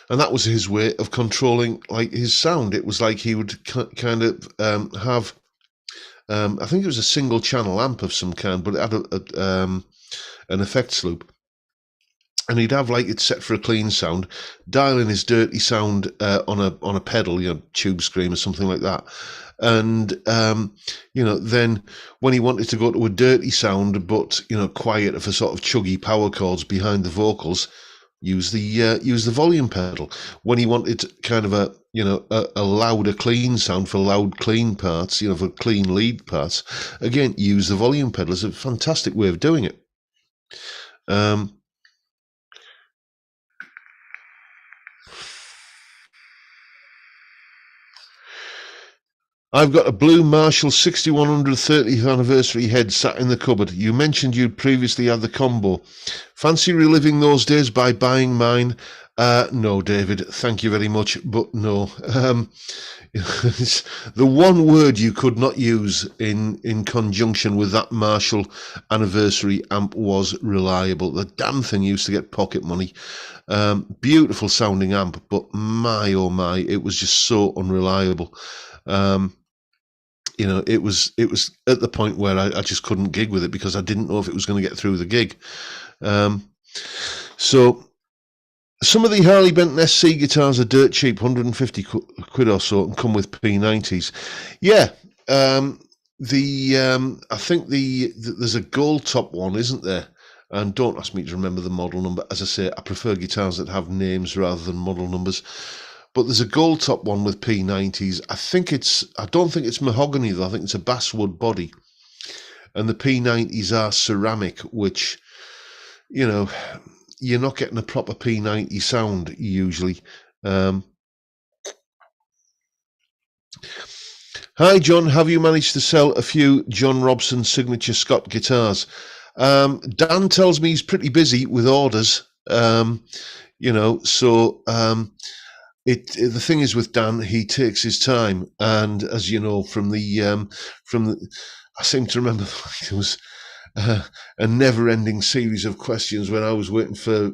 And that was his way of controlling like his sound. It was like he would kind of have, I think it was a single channel amp of some kind, but it had an effects loop. And he'd have like it set for a clean sound, dial in his dirty sound on a pedal, Tube Scream or something like that. And then when he wanted to go to a dirty sound, but quieter for sort of chuggy power chords behind the vocals, use the volume pedal. When he wanted kind of a louder clean sound for loud clean parts, for clean lead parts, again, use the volume pedal. It's a fantastic way of doing it. I've got a blue Marshall 6100 30th anniversary head sat in the cupboard. You mentioned you'd previously had the combo. Fancy reliving those days by buying mine? No, David, thank you very much, but no. The one word you could not use in conjunction with that Marshall anniversary amp was reliable. The damn thing used to get pocket money. Beautiful sounding amp, but my oh my, it was just so unreliable. It was at the point where I just couldn't gig with it because I didn't know if it was going to get through the gig. So Some of the Harley Benton SC guitars are dirt cheap, 150 quid or so, and come with P90s. Yeah, I think there's a gold top one, isn't there? And don't ask me to remember the model number. As I say, I prefer guitars that have names rather than model numbers. But there's a gold top one with P90s. I don't think it's mahogany though. I think it's a basswood body. And the P90s are ceramic, which, you know, you're not getting a proper P90 sound usually. Hi, John. Have you managed to sell a few John Robson signature Scott guitars? Dan tells me he's pretty busy with orders. The thing is with Dan, he takes his time, and as you know from the I seem to remember it was a never-ending series of questions when I was waiting for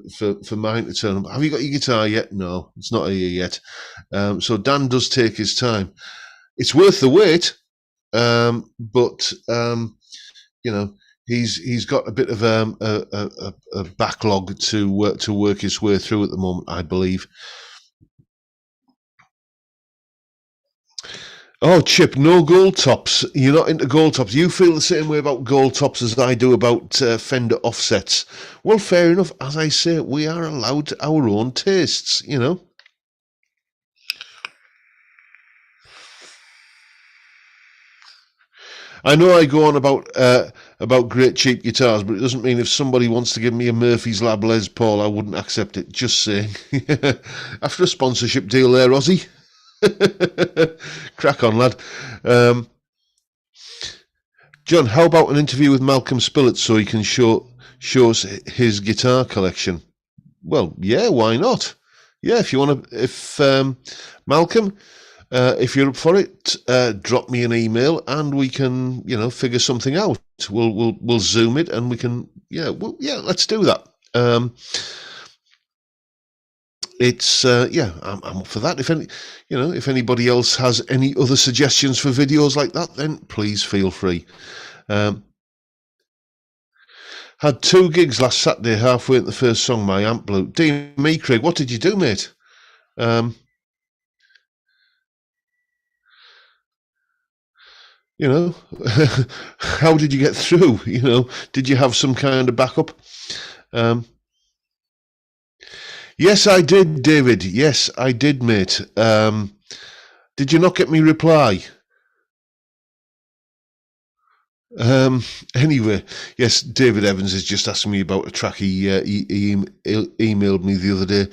mine to turn up. Have you got your guitar yet? No, it's not here yet. So Dan does take his time. It's worth the wait, but he's got a bit of a backlog to work his way through at the moment, I believe. Oh, Chip, no gold tops. You're not into gold tops. You feel the same way about gold tops as I do about Fender offsets. Well, fair enough. As I say, we are allowed our own tastes, you know. I know I go on about great cheap guitars, but it doesn't mean if somebody wants to give me a Murphy's Lab Les Paul, I wouldn't accept it. Just saying. After a sponsorship deal there, Ozzy. Crack on, lad. John, how about an interview with Malcolm Spillitz so he can show us his guitar collection? Well, yeah, why not? Yeah, if you want to, Malcolm, if you're up for it, drop me an email and we can, figure something out. We'll zoom it and we can, let's do that. I'm up for that. If anybody else has any other suggestions for videos like that, then please feel free. Had 2 gigs last Saturday, halfway into the first song, my amp blew. Dear me, Craig, what did you do, mate? How did you get through? Did you have some kind of backup? Yes, I did, David. Yes, I did, mate. Did you not get me reply? Anyway, yes, David Evans is just asking me about a track he emailed me the other day.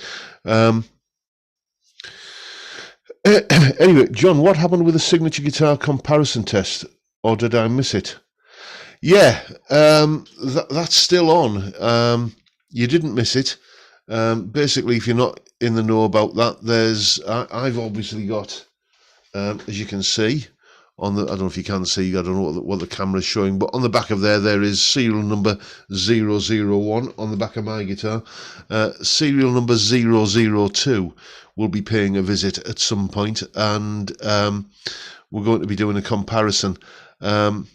Anyway, John, what happened with the signature guitar comparison test? Or did I miss it? Yeah, that's still on. You didn't miss it. Basically, if you're not in the know about that, I've obviously got, as you can see, I don't know if you can see, I don't know what the camera's showing, but on the back of there is serial number 001 on the back of my guitar. Serial number 002 will be paying a visit at some point, and we're going to be doing a comparison. It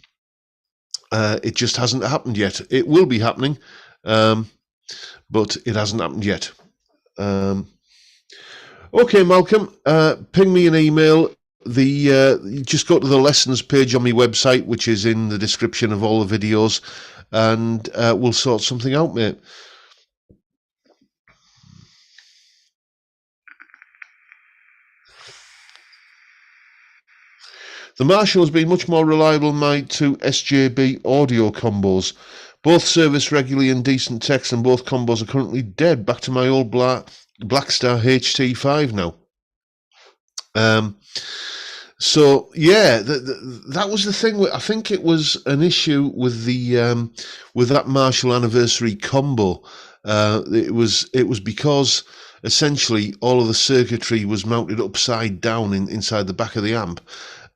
just hasn't happened yet. It will be happening, but it hasn't happened yet. Okay, Malcolm, ping me an email. Just go to the lessons page on my website, which is in the description of all the videos, and we'll sort something out, mate. The Marshal has been much more reliable than my 2 SJB audio combos. Both service regularly and decent techs, and both combos are currently dead. Back to my old Blackstar HT5 now. So yeah, that was the thing. I think it was an issue with that Marshall anniversary combo. It was because essentially all of the circuitry was mounted upside down inside the back of the amp.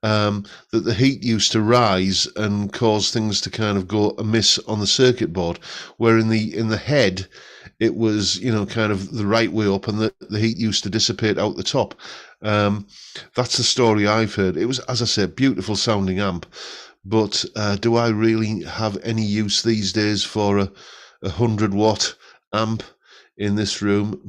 That the heat used to rise and cause things to kind of go amiss on the circuit board, where in the head it was kind of the right way up, and the heat used to dissipate out the top. That's the story I've heard. It was, as I said, beautiful sounding amp, but do I really have any use these days for a 100-watt amp in this room.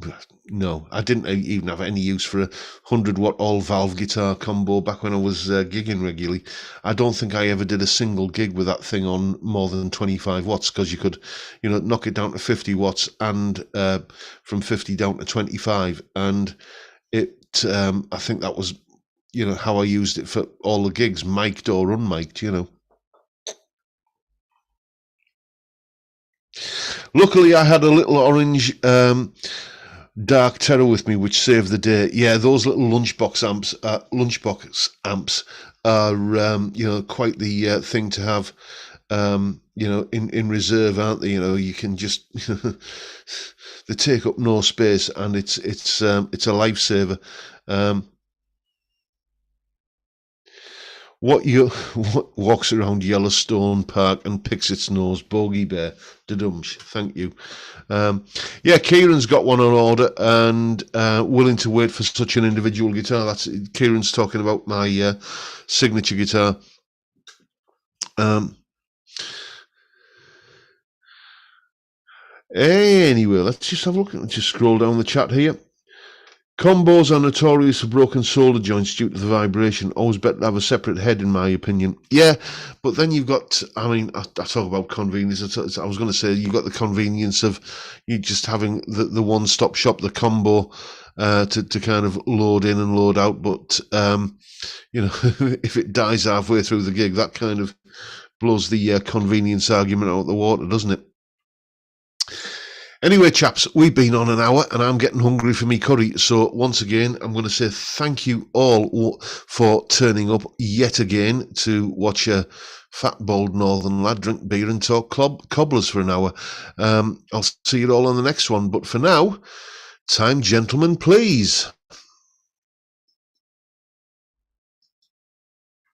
No, I didn't even have any use for a 100-watt all-valve guitar combo back when I was gigging regularly. I don't think I ever did a single gig with that thing on more than 25 watts, because you could, knock it down to 50 watts and from 50 down to 25. And it, I think that was, how I used it for all the gigs, mic'd or unmic'd, Luckily, I had a little orange Dark Terror with me, which saved the day. Yeah, those little lunchbox amps are, quite the thing to have, in reserve, aren't they? You can just they take up no space, and it's a lifesaver. What walks around Yellowstone Park and picks its nose? Bogey Bear. Da-dumsh. Thank you. Yeah, Kieran's got one on order and willing to wait for such an individual guitar. That's Kieran's talking about my signature guitar. Anyway, let's just have a look. Let's just scroll down the chat here. Combos are notorious for broken solder joints due to the vibration. Always better to have a separate head, in my opinion. Yeah, but then you've got, I talk about convenience. I was going to say, you've got the convenience of you just having the one-stop shop, the combo, to kind of load in and load out. But, if it dies halfway through the gig, that kind of blows the convenience argument out of the water, doesn't it? Anyway, chaps, we've been on an hour and I'm getting hungry for me curry. So once again, I'm going to say thank you all for turning up yet again to watch a fat, bald northern lad drink beer and talk cobblers for an hour. I'll see you all on the next one. But for now, time, gentlemen, please.